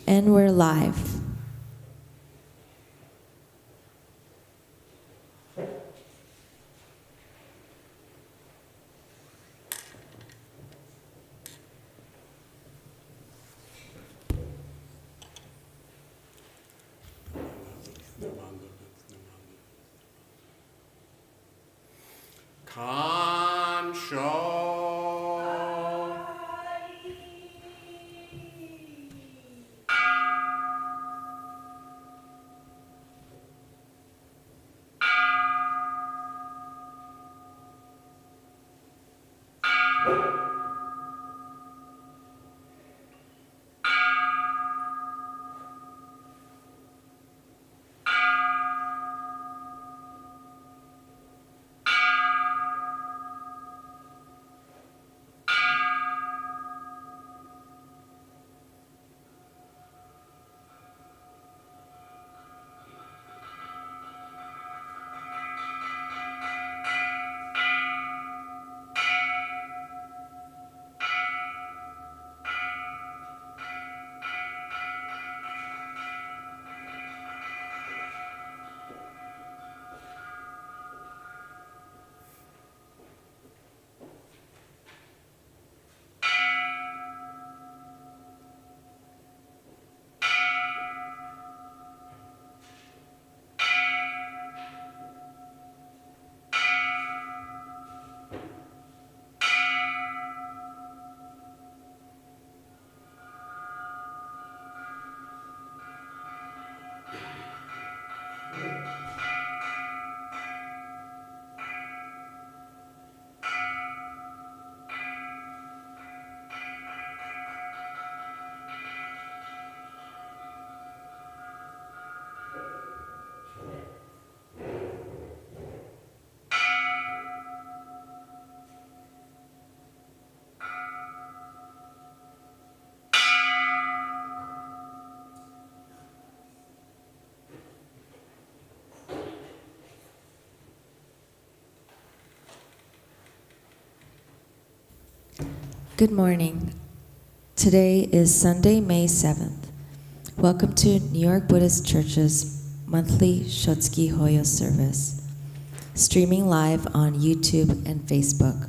And we're live. Good morning. Today is Sunday, May 7th. Welcome to New York Buddhist Church's monthly Shotsuki Hoyo service, streaming live on YouTube and Facebook.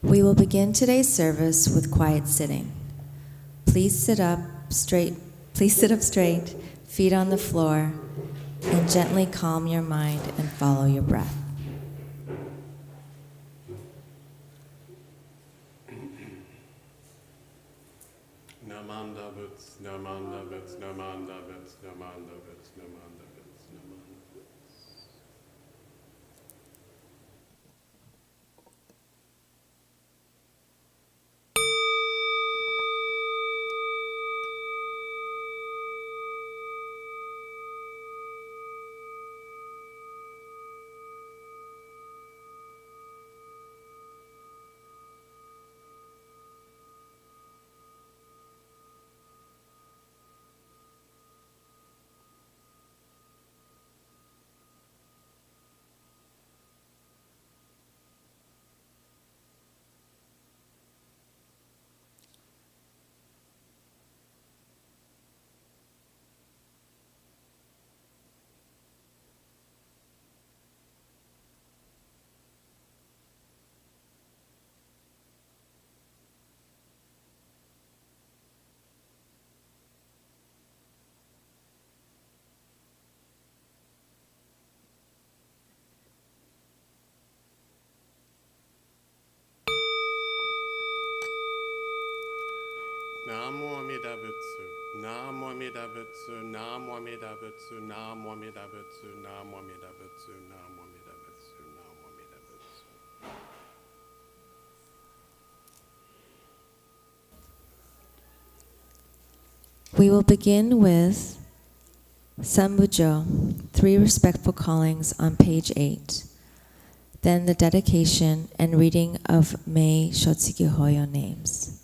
We will begin today's service with quiet sitting. Please sit up straight, feet on the floor, and gently calm your mind and follow your breath. Namo Amida Butsu, Namo Amida Butsu, Namo Amida Butsu, Namo Amida Butsu, Namo Amida Butsu, Namo Amida Butsu, Namo Amida Butsu. We will begin with Sambujo, 3 respectful callings on page 8. Then the dedication and reading of Mei Shotsuki Hoyo names.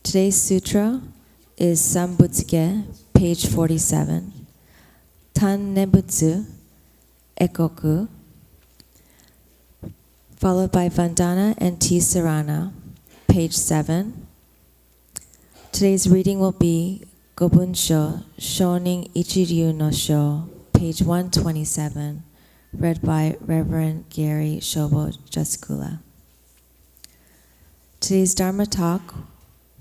Today's sutra is Sambutsuge, page 47. Tan Nebutsu, Ekoku, followed by Vandana and Tisarana, page 7. Today's reading will be Gobunsho, Shonin Ichiryu no Sho, page 127, read by Reverend Gary Shobo Jaskula. Today's Dharma talk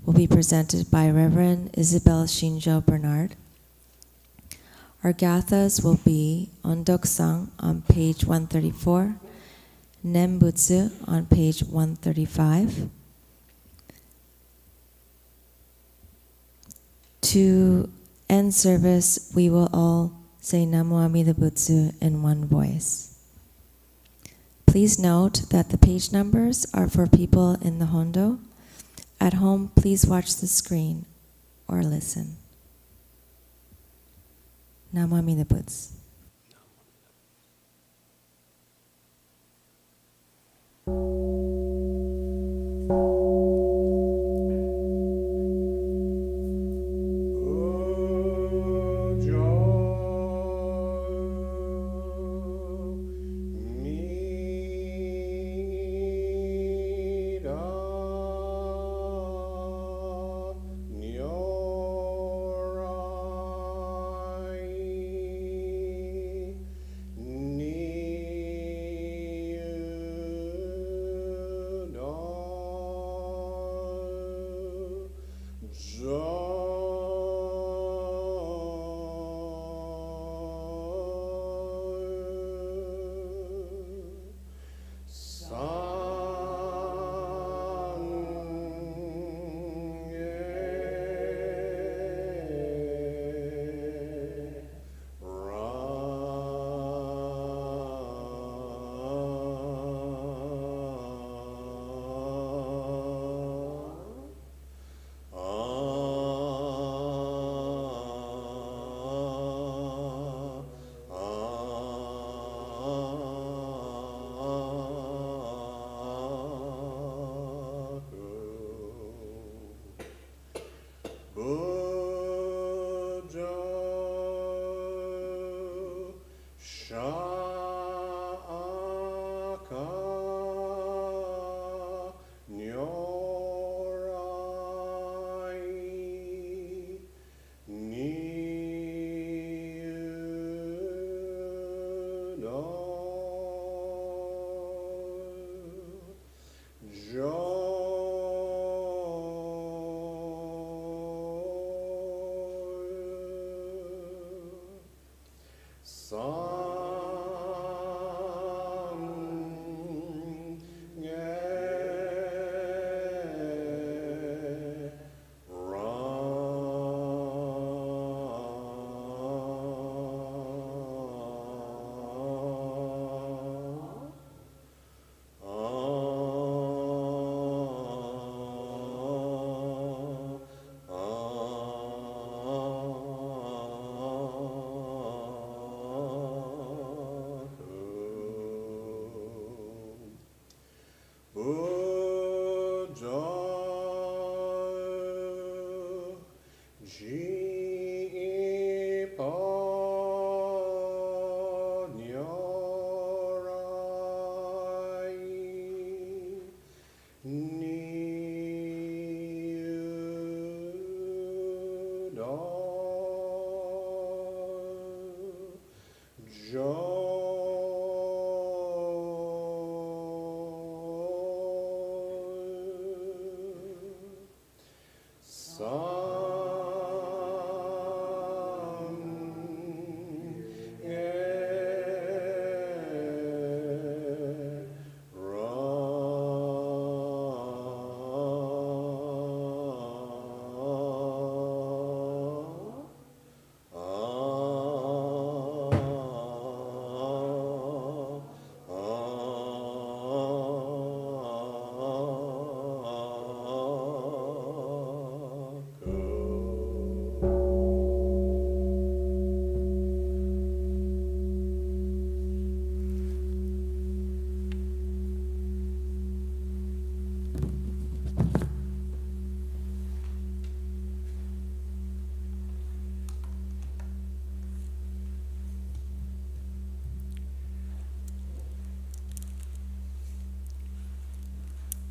will be presented by Reverend Isabel Shinjo Bernard. Our gathas will be Ondokusang on page 134, Nembutsu on page 135. To end service, we will all say Namo Amida Butsu in one voice. Please note that the page numbers are for people in the Hondo. At home, please watch the screen or listen. Namo Amida Butsu. Go.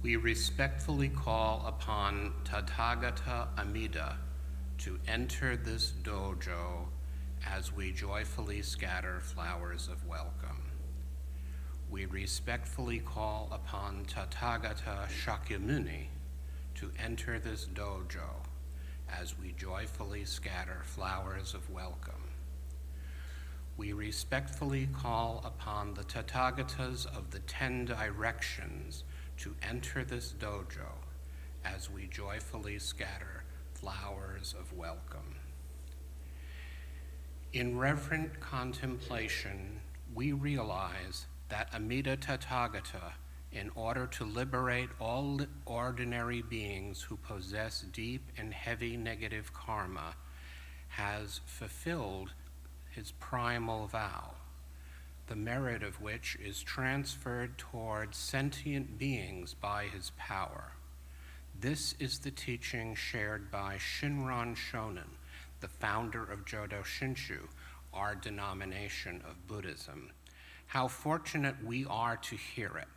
We respectfully call upon Tathagata Amida to enter this dojo as we joyfully scatter flowers of welcome. We respectfully call upon Tathagata Shakyamuni to enter this dojo as we joyfully scatter flowers of welcome. We respectfully call upon the Tathagatas of the 10 directions to enter this dojo as we joyfully scatter flowers of welcome. In reverent contemplation, we realize that Amida Tathagata, in order to liberate all ordinary beings who possess deep and heavy negative karma, has fulfilled his primal vow, the merit of which is transferred toward sentient beings by his power. This is the teaching shared by Shinran Shonin, the founder of Jodo Shinshu, our denomination of Buddhism. How fortunate we are to hear it.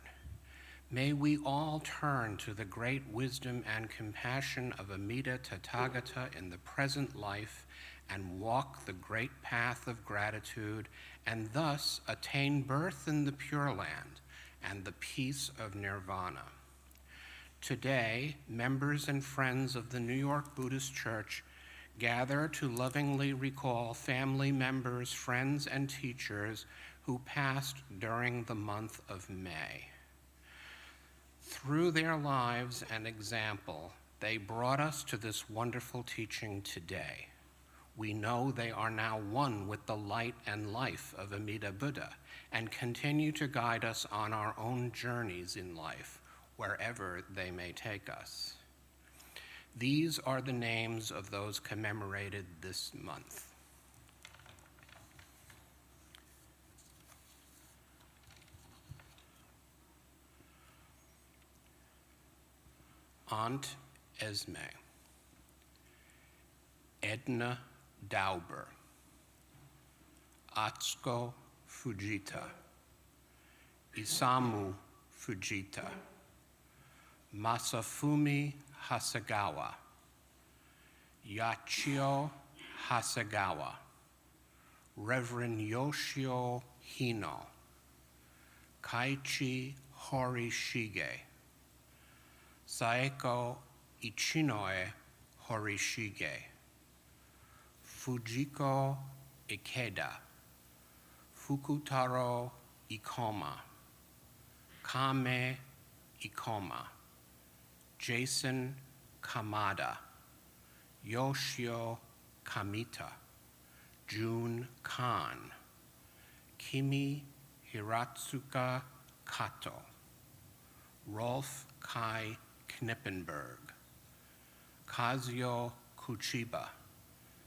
May we all turn to the great wisdom and compassion of Amida Tathagata in the present life and walk the great path of gratitude, and thus attain birth in the Pure Land and the peace of nirvana. Today, members and friends of the New York Buddhist Church gather to lovingly recall family members, friends, and teachers who passed during the month of May. Through their lives and example, they brought us to this wonderful teaching today. We know they are now one with the light and life of Amida Buddha and continue to guide us on our own journeys in life, wherever they may take us. These are the names of those commemorated this month. Aunt Esme, Edna Dauber, Atsuko Fujita, Isamu Fujita, Masafumi Hasegawa, Yachio Hasegawa, Reverend Yoshio Hino, Kaichi Horishige, Saeko Ichinoe Horishige, Fujiko Ikeda, Fukutaro Ikoma, Kame Ikoma, Jason Kamada, Yoshio Kamita, Jun Kan, Kimi Hiratsuka Kato, Rolf Kai Knippenberg, Kazuo Kuchiba,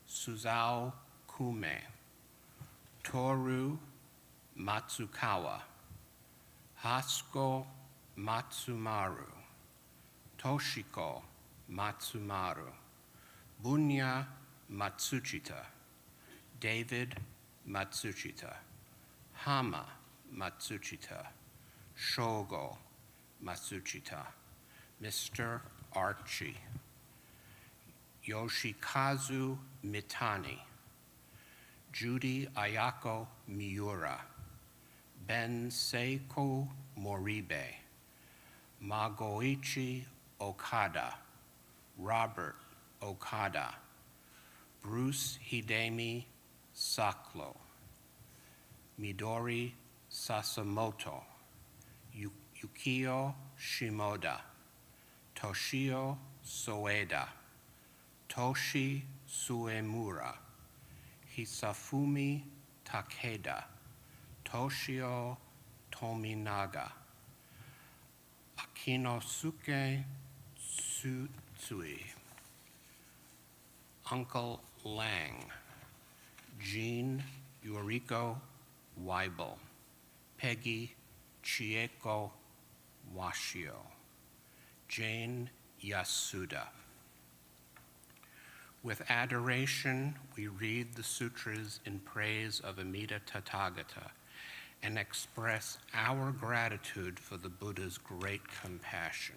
Suzao Kume, Toru Matsukawa, Hasko Matsumaru, Toshiko Matsumaru, Bunya Matsuchita, David Matsuchita, Hama Matsuchita, Shogo Matsuchita, Mr. Archie, Yoshikazu Mitani, Judy Ayako Miura, Ben Seiko Moribe, Magoichi Okada, Robert Okada, Bruce Hidemi Saklo, Midori Sasamoto, Yukio Shimoda, Toshio Soeda, Toshi Suemura, Hisafumi Takeda, Toshio Tominaga, Akinosuke Tsutsui, Uncle Lang, Jean Yuriko Weibel, Peggy Chieko Washio, Jane Yasuda. With adoration, we read the sutras in praise of Amida Tathagata and express our gratitude for the Buddha's great compassion.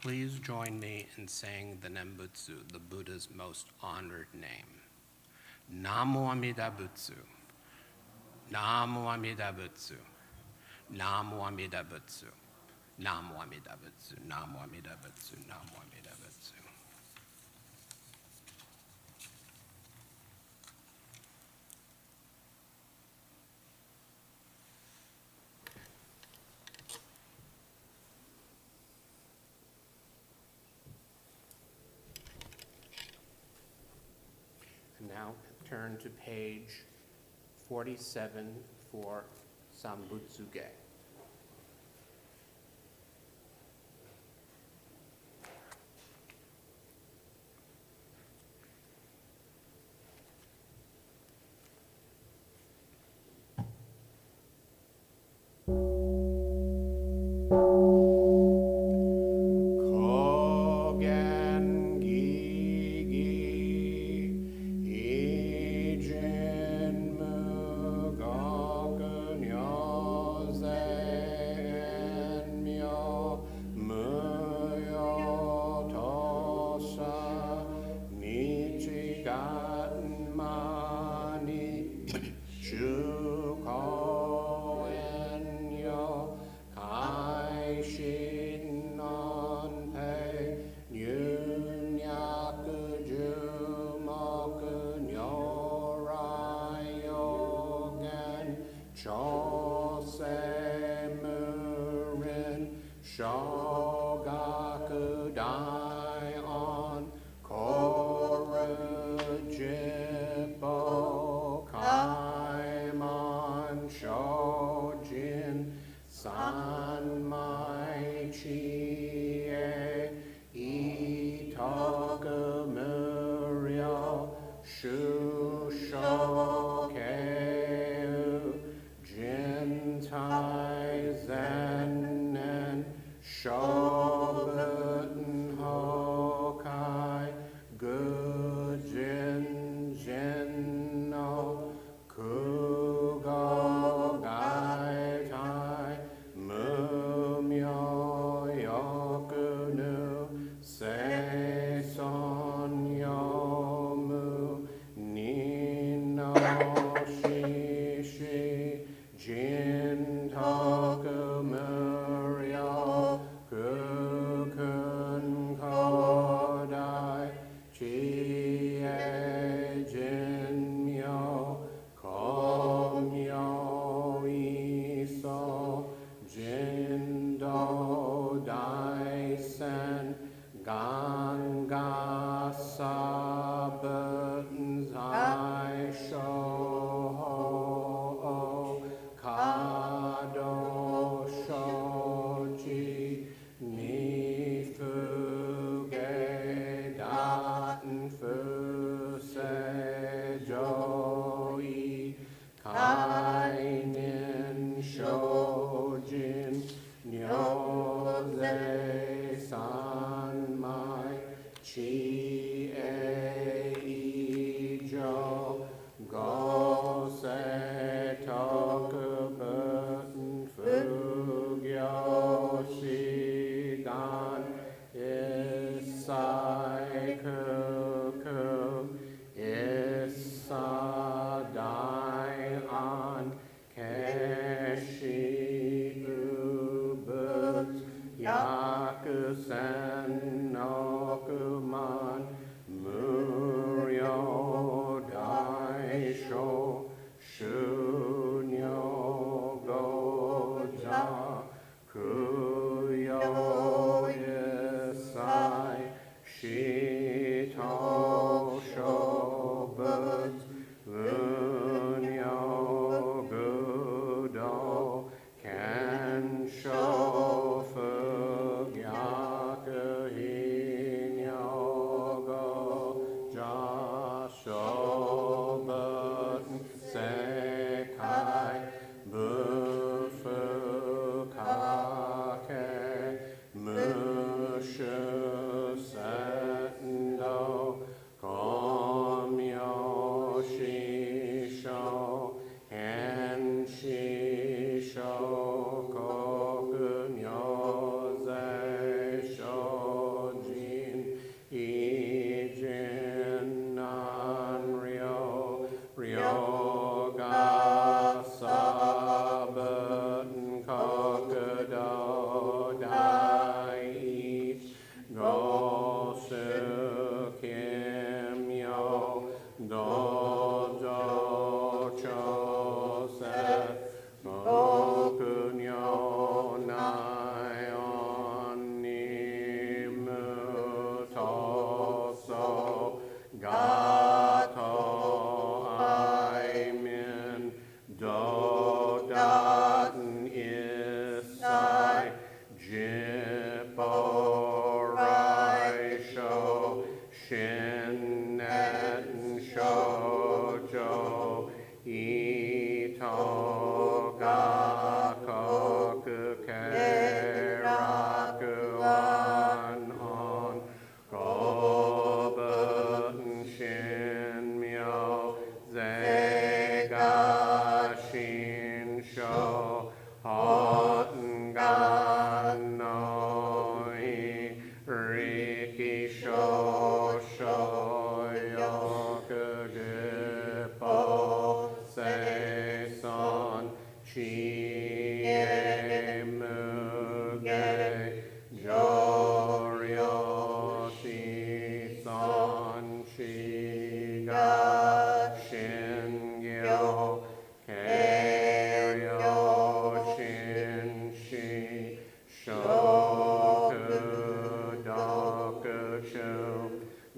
Please join me in saying the Nembutsu, the Buddha's most honored name. Namo Amida Butsu. Namo Amida Butsu. Namo Amida Butsu. Namo Amida Butsu. Namo Amida Butsu. Namo Amida Butsu. Now turn to page 47 for Sambutsuge.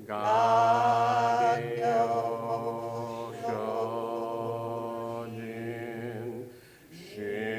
Gagyo Shojin Shinju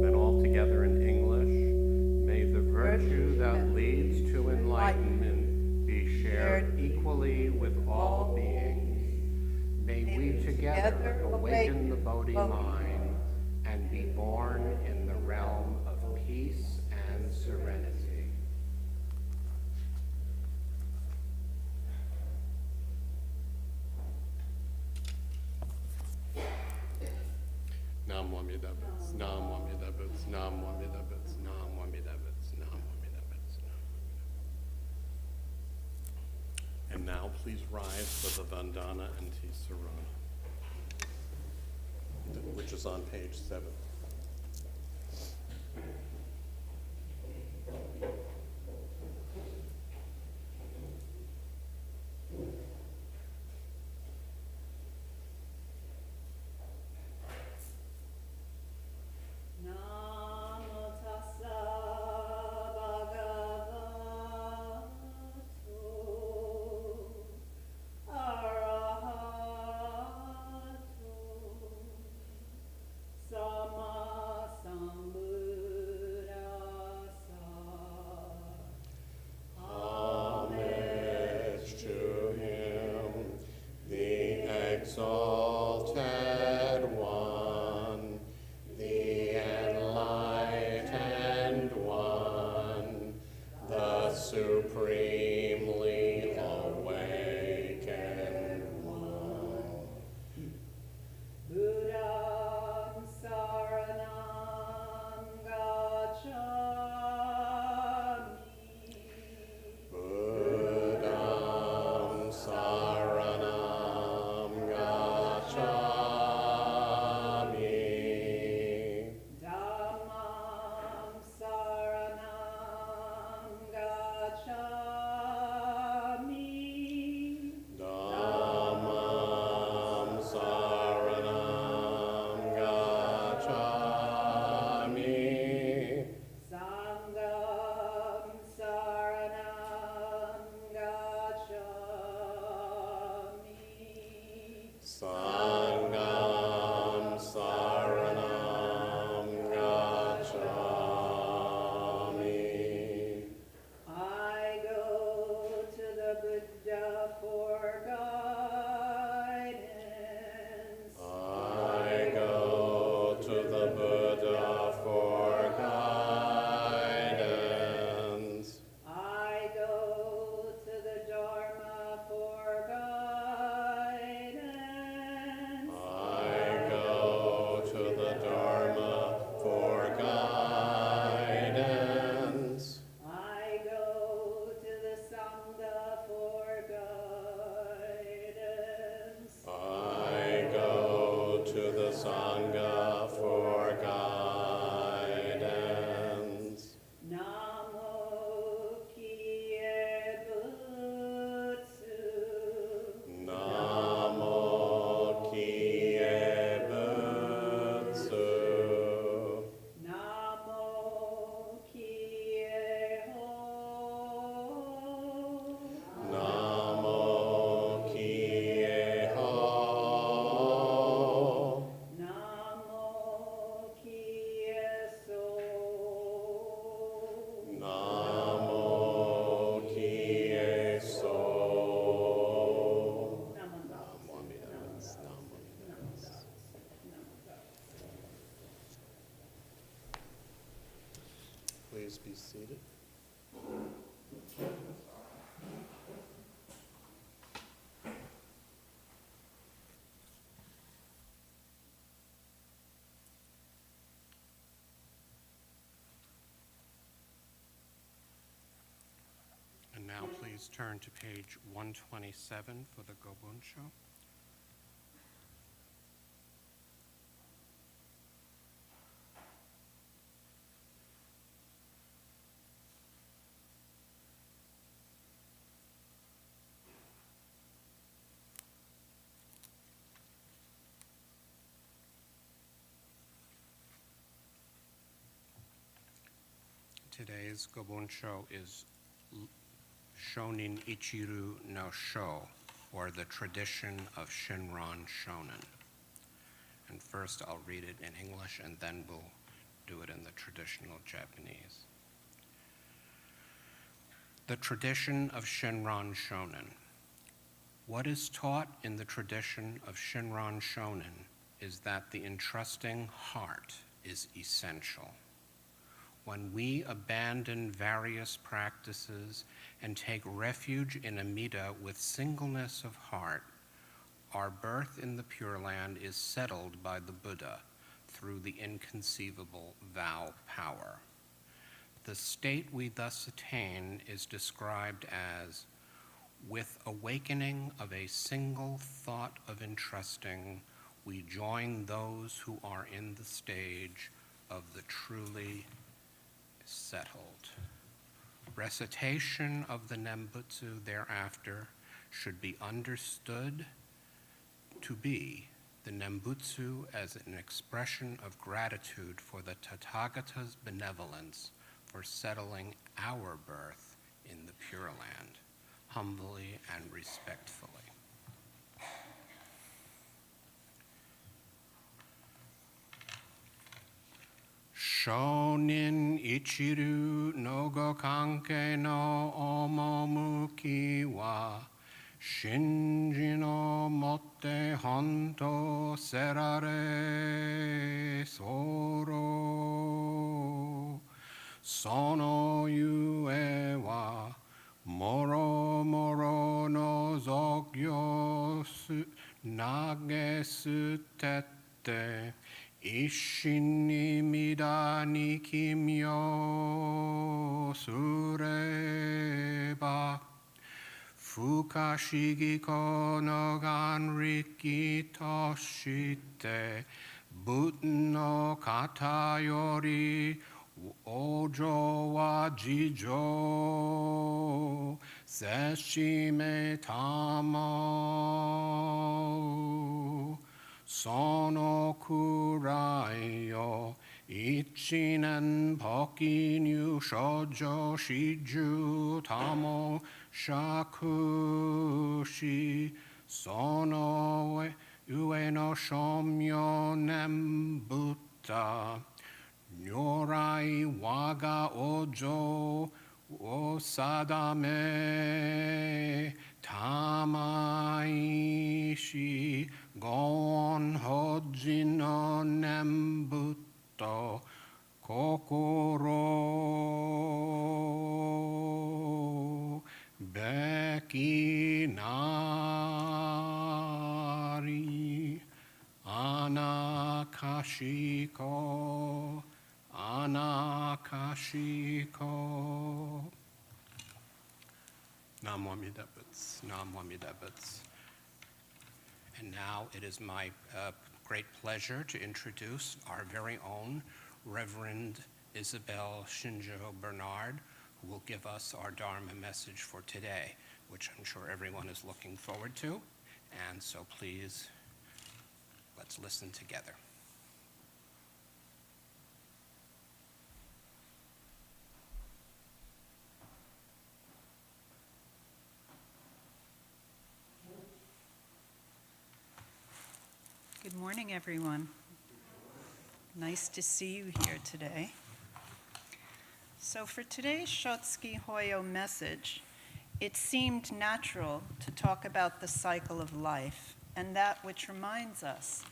Then all together in English, may the virtue that leads to enlightenment be shared equally with all beings. May we together awaken the Bodhi mind and be born in the realm of peace and serenity. Nam Wamida Bits, Nam Wamida Bits, Nam Wamida Bits, Nam Wamida Bits, Nam Wamida Bits, Nam Wamida. And now please rise for the Vandana and Tisarana, which is on page 7. Sama Please be seated. And now please turn to page 127 for the Gobunsho. Today's Gobunsho is Shonin Ichiru no Sho, or the tradition of Shinran Shonin. And first I'll read it in English and then we'll do it in the traditional Japanese. The tradition of Shinran Shonin. What is taught in the tradition of Shinran Shonin is that the entrusting heart is essential. When we abandon various practices and take refuge in Amida with singleness of heart, our birth in the Pure Land is settled by the Buddha through the inconceivable vow power. The state we thus attain is described as, with awakening of a single thought of entrusting, we join those who are in the stage of the truly settled. Recitation of the Nembutsu thereafter should be understood to be the Nembutsu as an expression of gratitude for the Tathagata's benevolence for settling our birth in the Pure Land, humbly and respectfully. Shonin Ichiru no Gokanke no Omomuki wa Shinji no motte honto serare soro. Sono yue wa moro moro no zogyo nagesu tette Ishin ni mida ni kimyo sureba Fukashigi ko no ganriki toshite Buddha no kata yori ojo wa jijo seshime tamo Sono kurai yo ichinen pokinyu shoujo shiju tamo shakushi sono ue no shomyo nembutta nyorai waga ojo osadame tamaishi gon hojin no nembutto kokoro bekinari anakashiko Namo Amida Butsu, Namo Amida Butsu. And now it is my great pleasure to introduce our very own Reverend Isabel Shinjo Bernard, who will give us our Dharma message for today, which I'm sure everyone is looking forward to. And so please, let's listen together. Good morning, everyone. Nice to see you here today. So for today's Shotsuki Hoyo message, it seemed natural to talk about the cycle of life and that which reminds us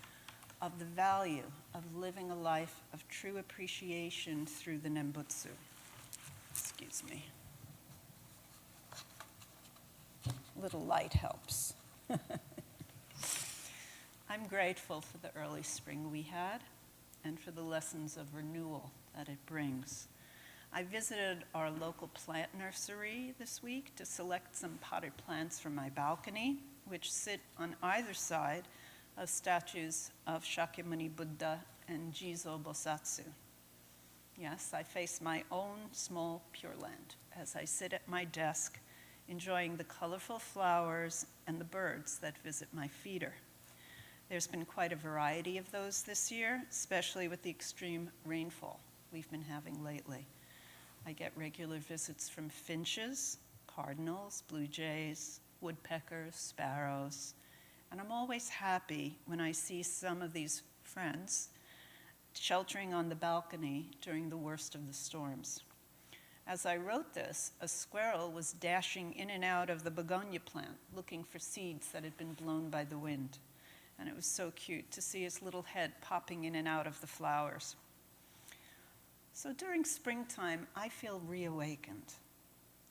of the value of living a life of true appreciation through the Nembutsu. Excuse me. Little light helps. I'm grateful for the early spring we had and for the lessons of renewal that it brings. I visited our local plant nursery this week to select some potted plants for my balcony, which sit on either side of statues of Shakyamuni Buddha and Jizo Bosatsu. Yes, I face my own small Pure Land as I sit at my desk, enjoying the colorful flowers and the birds that visit my feeder. There's been quite a variety of those this year, especially with the extreme rainfall we've been having lately. I get regular visits from finches, cardinals, blue jays, woodpeckers, sparrows, and I'm always happy when I see some of these friends sheltering on the balcony during the worst of the storms. As I wrote this, a squirrel was dashing in and out of the begonia plant looking for seeds that had been blown by the wind. And it was so cute to see his little head popping in and out of the flowers. So during springtime, I feel reawakened.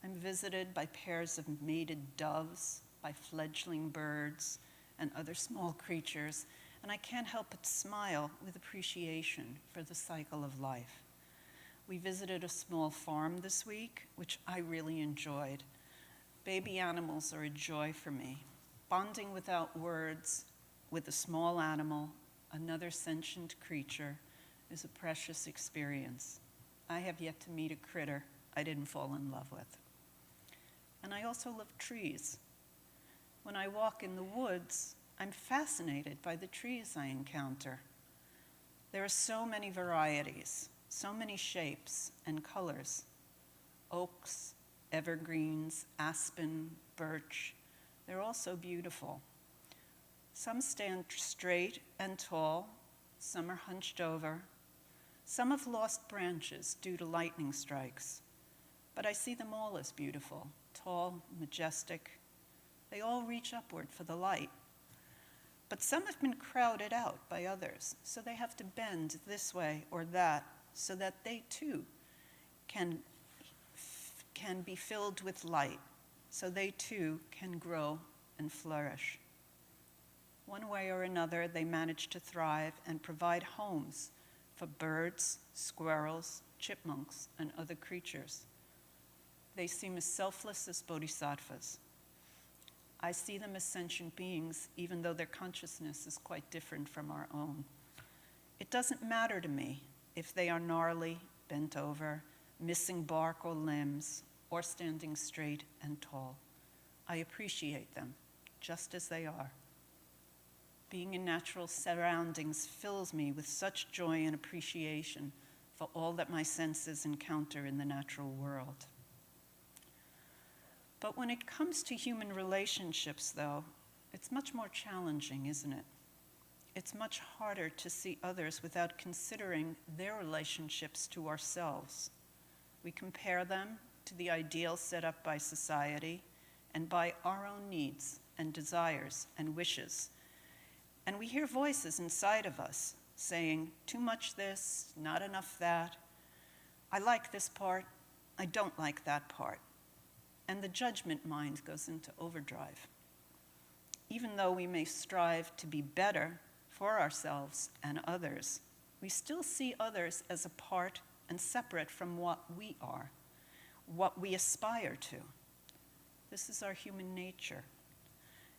I'm visited by pairs of mated doves, by fledgling birds, and other small creatures, and I can't help but smile with appreciation for the cycle of life. We visited a small farm this week, which I really enjoyed. Baby animals are a joy for me. Bonding without words with a small animal, another sentient creature, is a precious experience. I have yet to meet a critter I didn't fall in love with. And I also love trees. When I walk in the woods, I'm fascinated by the trees I encounter. There are so many varieties, so many shapes and colors. Oaks, evergreens, aspen, birch, they're all so beautiful. Some stand straight and tall, some are hunched over. Some have lost branches due to lightning strikes, but I see them all as beautiful, tall, majestic. They all reach upward for the light. But some have been crowded out by others, so they have to bend this way or that so that they too can be filled with light, so they too can grow and flourish. One way or another, they manage to thrive and provide homes for birds, squirrels, chipmunks, and other creatures. They seem as selfless as bodhisattvas. I see them as sentient beings, even though their consciousness is quite different from our own. It doesn't matter to me if they are gnarly, bent over, missing bark or limbs, or standing straight and tall. I appreciate them just as they are. Being in natural surroundings fills me with such joy and appreciation for all that my senses encounter in the natural world. But when it comes to human relationships, though, it's much more challenging, isn't it? It's much harder to see others without considering their relationships to ourselves. We compare them to the ideals set up by society and by our own needs and desires and wishes. And we hear voices inside of us saying, too much this, not enough that. I like this part, I don't like that part. And the judgment mind goes into overdrive. Even though we may strive to be better for ourselves and others, we still see others as apart and separate from what we are, what we aspire to. This is our human nature,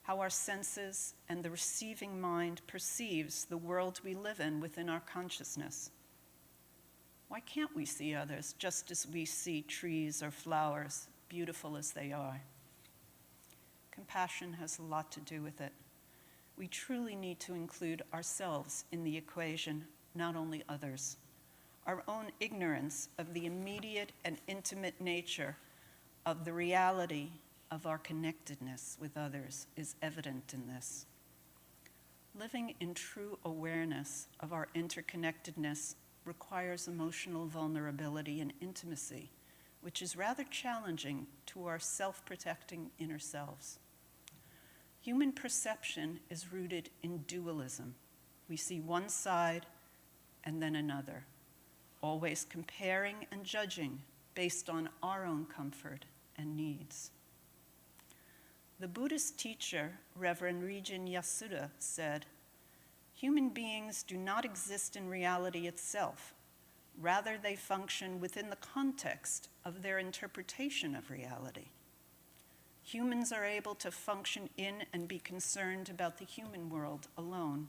how our senses and the receiving mind perceives the world we live in within our consciousness. Why can't we see others just as we see trees or flowers, beautiful as they are? Compassion has a lot to do with it. We truly need to include ourselves in the equation, not only others. Our own ignorance of the immediate and intimate nature of the reality of our connectedness with others is evident in this. Living in true awareness of our interconnectedness requires emotional vulnerability and intimacy, which is rather challenging to our self-protecting inner selves. Human perception is rooted in dualism. We see one side and then another, always comparing and judging based on our own comfort and needs. The Buddhist teacher, Reverend Rijin Yasuda, said, "Human beings do not exist in reality itself. Rather, they function within the context of their interpretation of reality. Humans are able to function in and be concerned about the human world alone.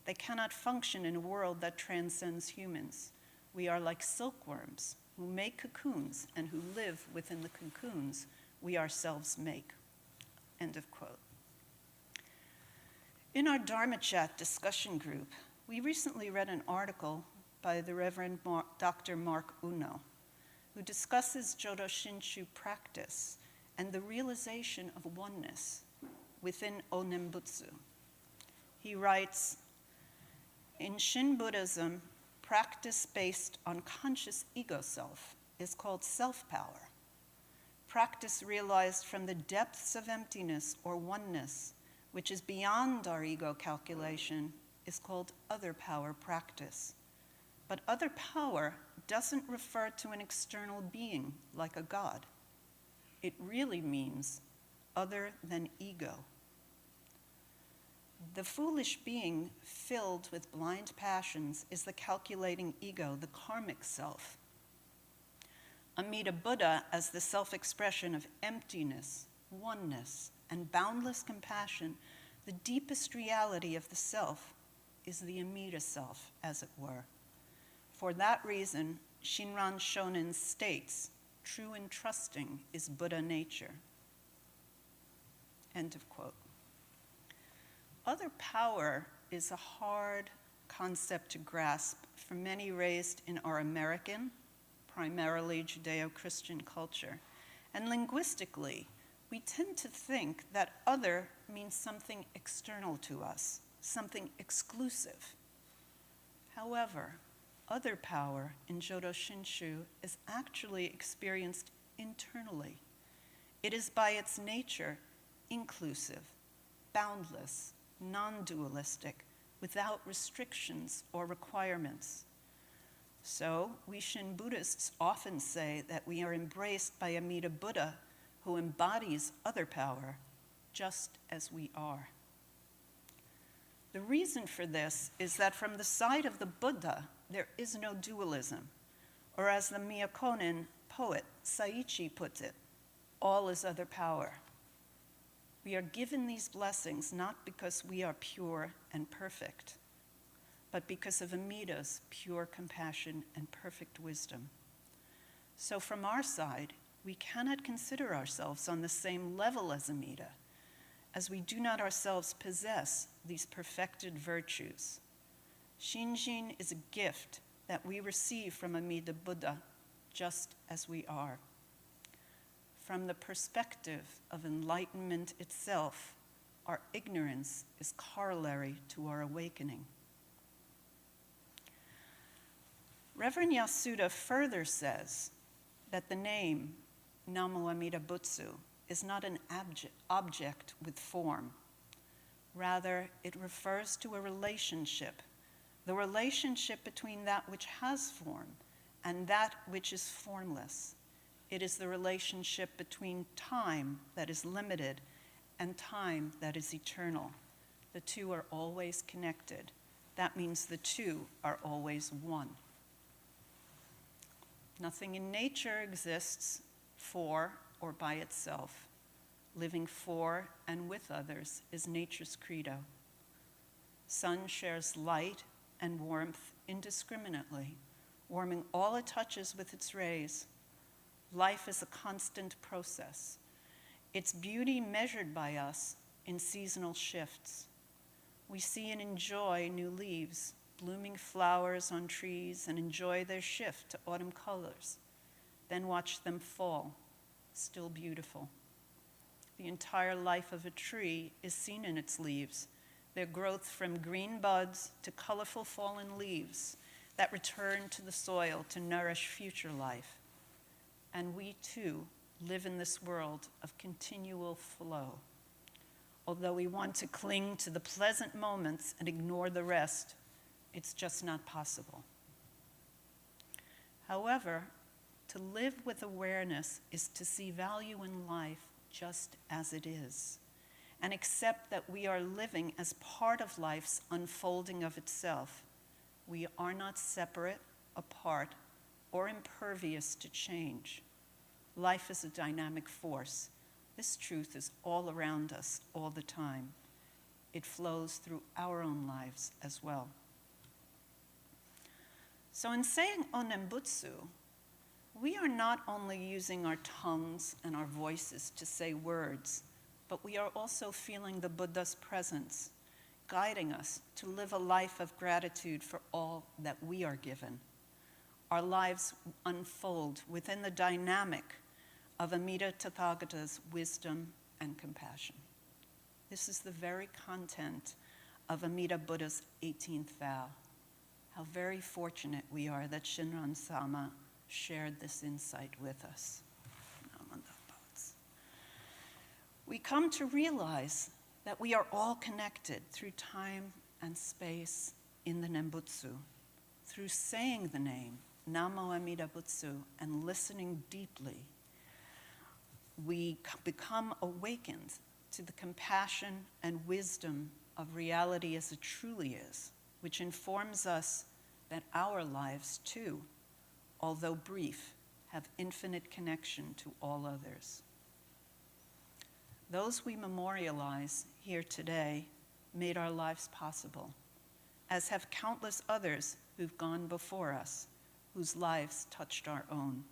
They cannot function in a world that transcends humans. We are like silkworms who make cocoons and who live within the cocoons we ourselves make." End of quote. In our Dharma Chat discussion group, we recently read an article by the Reverend Dr. Mark Uno, who discusses Jodo Shinshu practice and the realization of oneness within Onembutsu. He writes, "In Shin Buddhism, practice based on conscious ego self is called self-power. Practice realized from the depths of emptiness or oneness, which is beyond our ego calculation, is called other power practice. But other power doesn't refer to an external being like a god. It really means other than ego. The foolish being filled with blind passions is the calculating ego, the karmic self. Amida Buddha, as the self-expression of emptiness, oneness, and boundless compassion, the deepest reality of the self is the Amida self, as it were. For that reason, Shinran Shonin states, true and trusting is Buddha nature." End of quote. Other power is a hard concept to grasp for many raised in our American, primarily Judeo-Christian culture. And linguistically, we tend to think that other means something external to us, something exclusive. However, other power in Jodo Shinshu is actually experienced internally. It is by its nature inclusive, boundless, non-dualistic, without restrictions or requirements. So, we Shin Buddhists often say that we are embraced by Amida Buddha, who embodies other power, just as we are. The reason for this is that from the side of the Buddha, there is no dualism, or as the Miyakonin poet Saichi puts it, all is other power. We are given these blessings not because we are pure and perfect, but because of Amida's pure compassion and perfect wisdom. So from our side, we cannot consider ourselves on the same level as Amida, as we do not ourselves possess these perfected virtues. Shinjin is a gift that we receive from Amida Buddha, just as we are. From the perspective of enlightenment itself, our ignorance is corollary to our awakening. Reverend Yasuda further says that the name Namo Amida Butsu is not an object with form. Rather, it refers to a relationship, the relationship between that which has form and that which is formless. It is the relationship between time that is limited and time that is eternal. The two are always connected. That means the two are always one. Nothing in nature exists for or by itself. Living for and with others is nature's credo. Sun shares light and warmth indiscriminately, warming all it touches with its rays. Life is a constant process, its beauty measured by us in seasonal shifts. We see and enjoy new leaves, blooming flowers on trees, and enjoy their shift to autumn colors, then watch them fall, still beautiful. The entire life of a tree is seen in its leaves, their growth from green buds to colorful fallen leaves that return to the soil to nourish future life. And we too live in this world of continual flow. Although we want to cling to the pleasant moments and ignore the rest, it's just not possible. However, To live with awareness is to see value in life just as it is, and accept that we are living as part of life's unfolding of itself. We are not separate, apart, or impervious to change. Life is a dynamic force. This truth is all around us all the time. It flows through our own lives as well. So in saying Onembutsu, we are not only using our tongues and our voices to say words, but we are also feeling the Buddha's presence, guiding us to live a life of gratitude for all that we are given. Our lives unfold within the dynamic of Amida Tathagata's wisdom and compassion. This is the very content of Amida Buddha's 18th vow. How very fortunate we are that Shinran Sama shared this insight with us. We come to realize that we are all connected through time and space in the Nembutsu. Through saying the name, Namo Amida Butsu, and listening deeply, we become awakened to the compassion and wisdom of reality as it truly is, which informs us that our lives too, although brief, have infinite connection to all others. Those we memorialize here today made our lives possible, as have countless others who've gone before us, whose lives touched our own.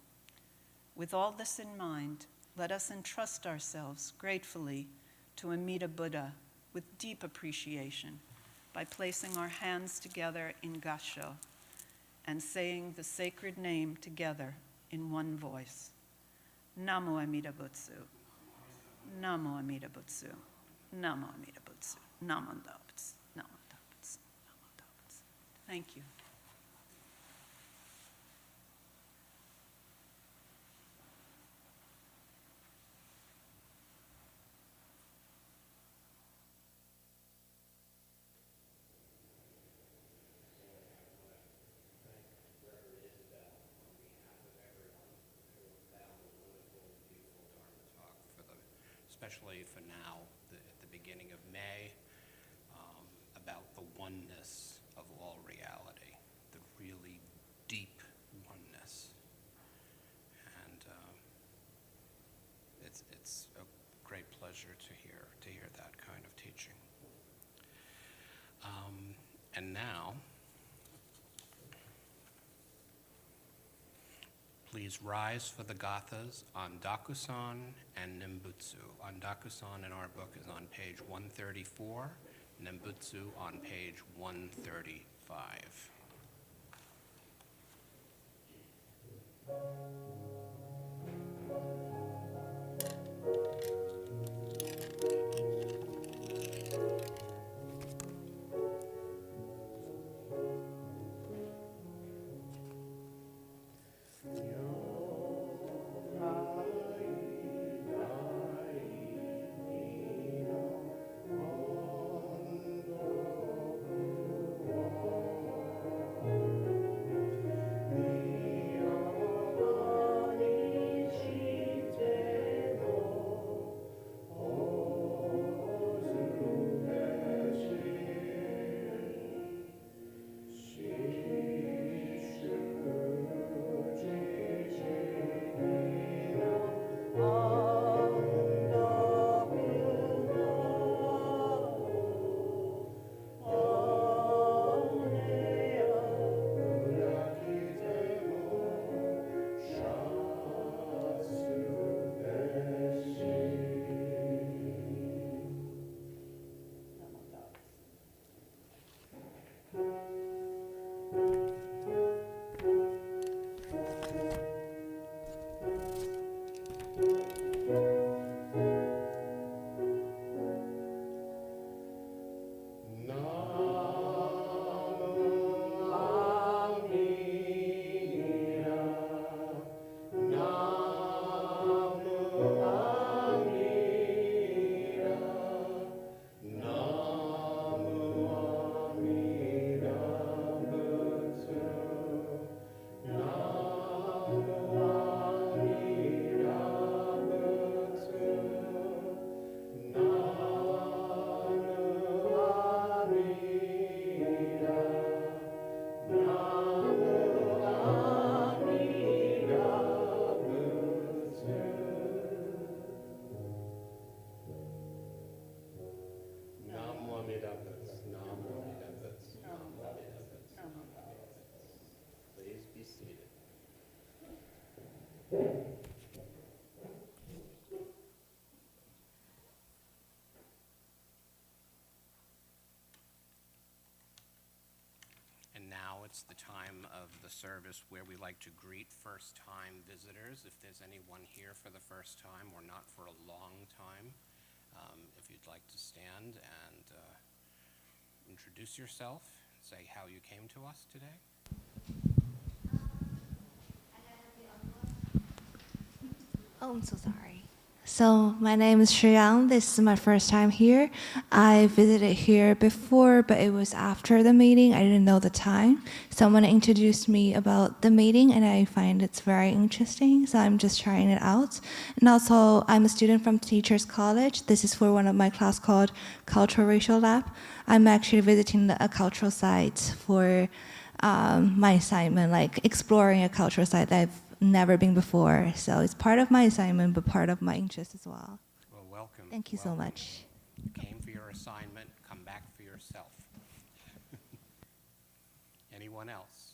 With all this in mind, let us entrust ourselves gratefully to Amida Buddha with deep appreciation by placing our hands together in Gassho and saying the sacred name together in one voice. Namo Amida Butsu. Namo Amida Butsu. Namo Amida Butsu. Namo Butsu. Namo Butsu. Namo Butsu. Thank you. Especially for now, at the beginning of May, about the oneness of all reality, the really deep oneness. And it's a great pleasure to hear that kind of teaching. And now, please rise for the gathas on Dakusan and Nembutsu. On Dakusan in our book is on page 134, Nembutsu on page 135. And now it's the time of the service where we like to greet first-time visitors. If there's anyone here for the first time or not for a long time, if you'd like to stand and introduce yourself, say how you came to us today. Oh, I'm so sorry. So my name is Shuyang. This is my first time here. I visited here before, but it was after the meeting. I didn't know the time. Someone introduced me about the meeting, and I find it's very interesting, so I'm just trying it out. And also, I'm a student from Teachers College. This is for one of my class called Cultural Racial Lab. I'm actually visiting a cultural site for my assignment, like exploring a cultural site that I've never been before. So it's part of my assignment, but part of my interest as well. Well, welcome. Thank you so much. You came for your assignment, come back for yourself. Anyone else?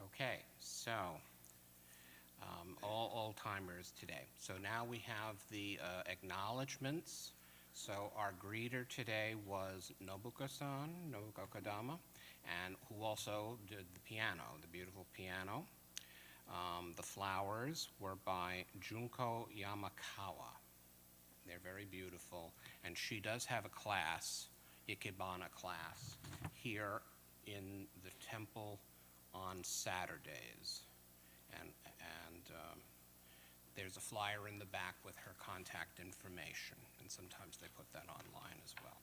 Okay, so all old-timers today. So now we have the acknowledgements. So our greeter today was Nobuko-san, Nobuko-dama, and who also did the piano, the beautiful piano. The flowers were by Junko Yamakawa. They're very beautiful, and she does have a class, Ikebana class, here in the temple on Saturdays. And there's a flyer in the back with her contact information, and sometimes they put that online as well.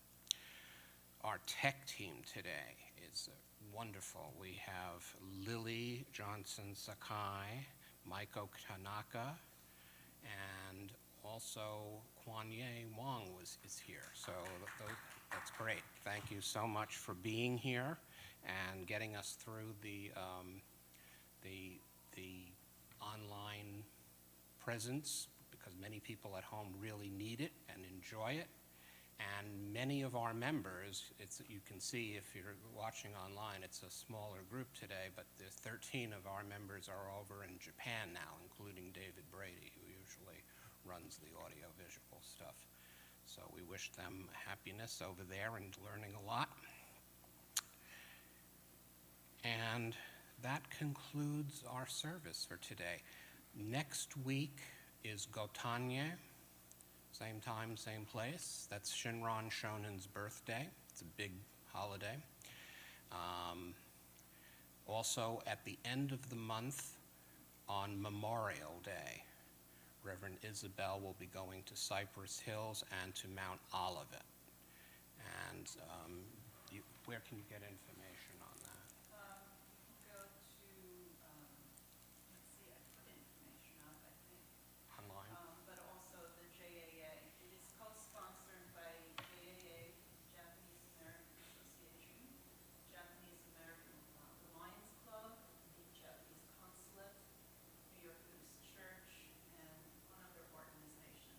Our tech team today is wonderful. We have Lily Johnson-Sakai, Maiko Tanaka, and also Kwanye Wong is here. So that's great. Thank you so much for being here and getting us through the online presence, because many people at home really need it and enjoy it. And many of our members, you can see if you're watching online, it's a smaller group today, but there's 13 of our members are over in Japan now, including David Brady, who usually runs the audio-visual stuff. So we wish them happiness over there and learning a lot. And that concludes our service for today. Next week is Gotanye. Same time, same place. That's Shinran Shonen's birthday. It's a big holiday. Also, at the end of the month, on Memorial Day, Reverend Isabel will be going to Cypress Hills and to Mount Olivet. And where can you get information on that? Go to, let's see, I put information up, I think. Online? But also the JAA. It is co-sponsored by JAA, Japanese American Association, Japanese American Lions Club, the Japanese Consulate, New York Buddhist Church, and one other organization.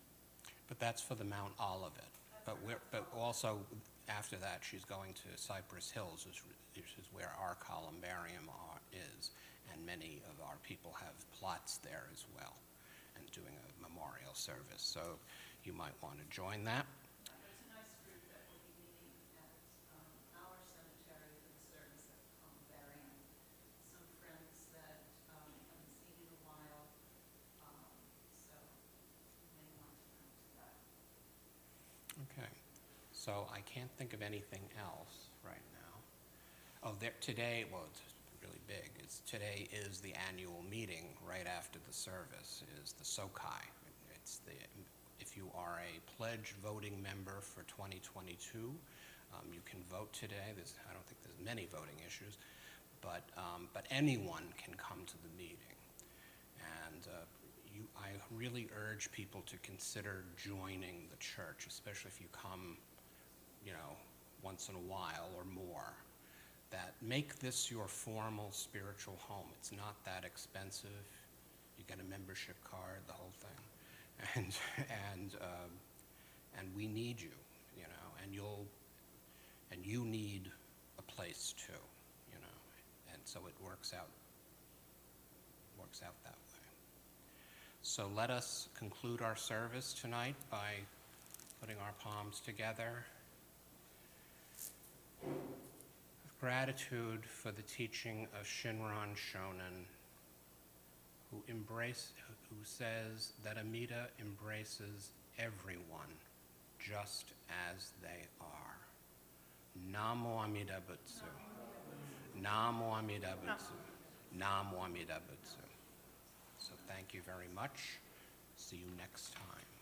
But that's for the Mount Olivet. But also, after that, she's going to Cypress Hills, which is where our columbarium is, and many of our people have plots there as well, and doing a memorial service. So you might want to join that. There's a nice group that will be meeting at our cemetery for the service at the columbarium. Some friends that haven't seen in a while, so you may want to come to that. Okay. So I can't think of anything else right now. Oh, today, well, it's really big. Today is the annual meeting right after the service, is the Sokai. If you are a pledge voting member for 2022, you can vote today. I don't think there's many voting issues, but anyone can come to the meeting. And I really urge people to consider joining the church, especially if you come, once in a while or more. That make this your formal spiritual home. It's not that expensive. You get a membership card, the whole thing, and we need you, and you need a place too, and so it works out works out that way. So let us conclude our service tonight by putting our palms together. With gratitude for the teaching of Shinran Shonin, who says that Amida embraces everyone just as they are. Namo Amida Butsu. Namo Amida Butsu. Namo Amida Butsu. So thank you very much. See you next time.